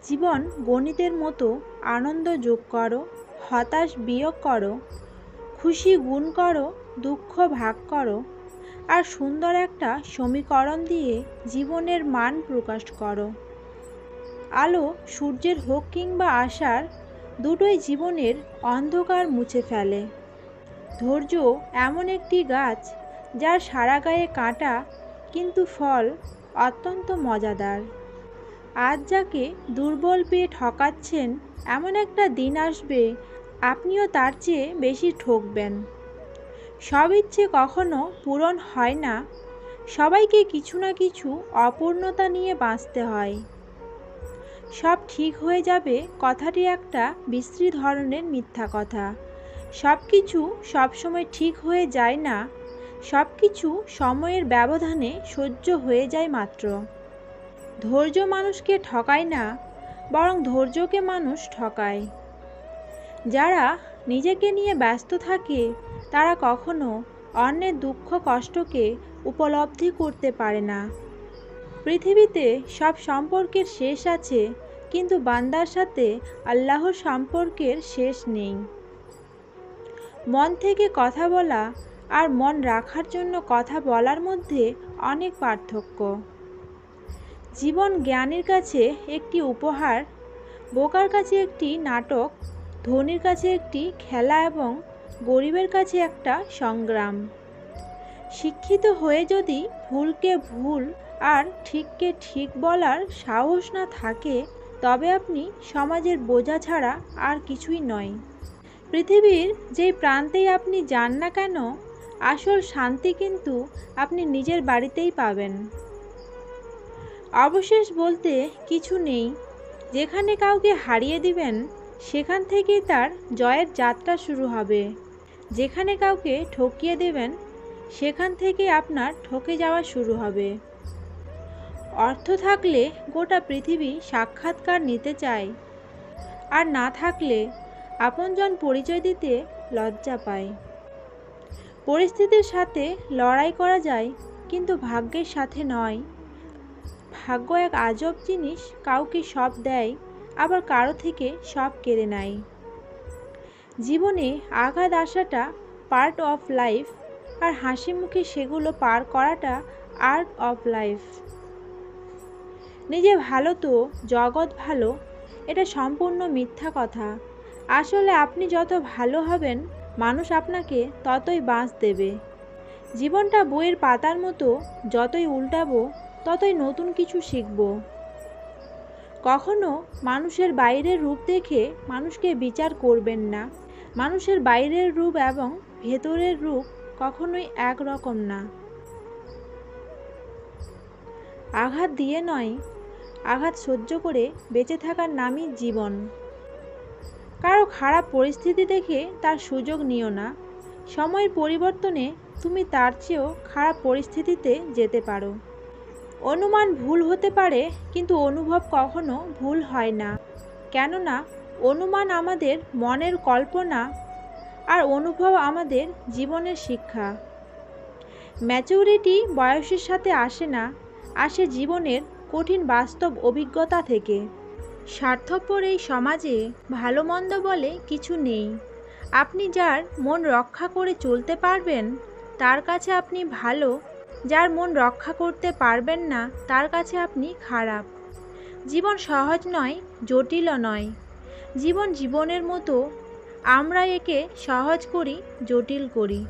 জীবন গণিতের মতো আনন্দ যোগ করো, হতাশ বিয়োগ করো, খুশি গুণ করো, দুঃখ ভাগ করো, আর সুন্দর একটা সমীকরণ দিয়ে জীবনের মান প্রকাশ করো। আলো সূর্যের হোক কিংবা আশার, দুটোই জীবনের অন্ধকার মুছে ফেলে। ধৈর্য এমন একটি গাছ যার সারা গায়ে কাঁটা, কিন্তু ফল অত্যন্ত মজাদার। আজ যাকে দুর্বল পেয়ে ঠকাচ্ছেন, এমন একটা দিন আসবে আপনিও তার চেয়ে বেশি ঠকবেন। সব ইচ্ছে কখনো পূরণ হয় না, সবাইকে কিছু না কিছু অপূর্ণতা নিয়ে বাঁচতে হয়। সব ঠিক হয়ে যাবে কথাটি একটা বিশ্রী ধরনের মিথ্যা কথা। সব কিছু সবসময় ঠিক হয়ে যায় না, সব কিছু সময়ের ব্যবধানে সহ্য হয়ে যায় মাত্র। ধৈর্য মানুষকে ঠকায় না, বরং ধৈর্যকে মানুষ ঠকায়। যারা নিজেকে নিয়ে ব্যস্ত থাকে তারা কখনো অন্যের দুঃখ কষ্টকে উপলব্ধি করতে পারে না। পৃথিবীতে সব সম্পর্কের শেষ আছে, কিন্তু বান্দার সাথে আল্লাহর সম্পর্কের শেষ নেই। মন থেকে কথা বলা আর মন রাখার জন্য কথা বলার মধ্যে অনেক পার্থক্য। জীবন জ্ঞানীর কাছে একটি উপহার, বোকার কাছে একটি নাটক, ধনীর কাছে একটি খেলা এবং গরিবের কাছে একটা সংগ্রাম। শিক্ষিত হয়ে যদি ভুলকে ভুল আর ঠিককে ঠিক বলার সাহস না থাকে, তবে আপনি সমাজের বোঝা ছাড়া আর কিছুই নয়। পৃথিবীর যেই প্রান্তেই আপনি যান না কেন, আসল শান্তি কিন্তু আপনি নিজের বাড়িতেই পাবেন। অবশেষ বলতে কিছু নেই। যেখানে কাউকে হারিয়ে দিবেন, সেখান থেকেই তার জয়ের যাত্রা শুরু হবে। যেখানে কাউকে ঠকিয়ে দেবেন, সেখান থেকে আপনার ঠকে যাওয়া শুরু হবে। অর্থ থাকলে গোটা পৃথিবী সাক্ষাৎকার নিতে চায়, আর না থাকলে আপনজন পরিচয় দিতে লজ্জা পায়। পরিস্থিতির সাথে লড়াই করা যায়, কিন্তু ভাগ্যের সাথে নয়। ভাগ্য এক আজব জিনিস, কাউকে সব দেয়, আবার কারো থেকে সব কেড়ে নেয়। জীবনে আঘাত আসাটা পার্ট অফ লাইফ, আর হাসি মুখে সেগুলো পার করাটা আর্ট অফ লাইফ। নিজে ভালো তো জগৎ ভালো, এটা সম্পূর্ণ মিথ্যা কথা। আসলে আপনি যত ভালো হবেন, মানুষ আপনাকে ততই বাঁশ দেবে। জীবনটা বইয়ের পাতার মতো, যতই উল্টাবো ততই নতুন কিছু শিখব। কখনো মানুষের বাইরের রূপ দেখে মানুষকে বিচার করবেন না। মানুষের বাইরের রূপ এবং ভেতরের রূপ কখনোই একরকম না। আঘাত দিয়ে নয়, আঘাত সহ্য করে বেঁচে থাকার নামই জীবন। কারো খারাপ পরিস্থিতি দেখে তার সুযোগ নিও না। সময়ের পরিবর্তনে তুমি তার চেয়েও খারাপ পরিস্থিতিতে যেতে পারো। অনুমান ভুল হতে পারে, কিন্তু অনুভব কখনো ভুল হয় না। কেননা অনুমান আমাদের মনের কল্পনা, আর অনুভব আমাদের জীবনের শিক্ষা। ম্যাচুরিটি বয়সের সাথে আসে না, আসে জীবনের কঠিন বাস্তব অভিজ্ঞতা থেকে। স্বার্থপর এই সমাজে ভালো মন্দ বলে কিছু নেই। আপনি যার মন রক্ষা করে চলতে পারবেন, তার কাছে আপনি ভালো। যার মন রক্ষা করতে পারবেন না, তার কাছে আপনি খারাপ। জীবন সহজ নয়, জটিলও নয়। জীবন জীবনের মতো, আমরা একে সহজ করি, জটিল করি।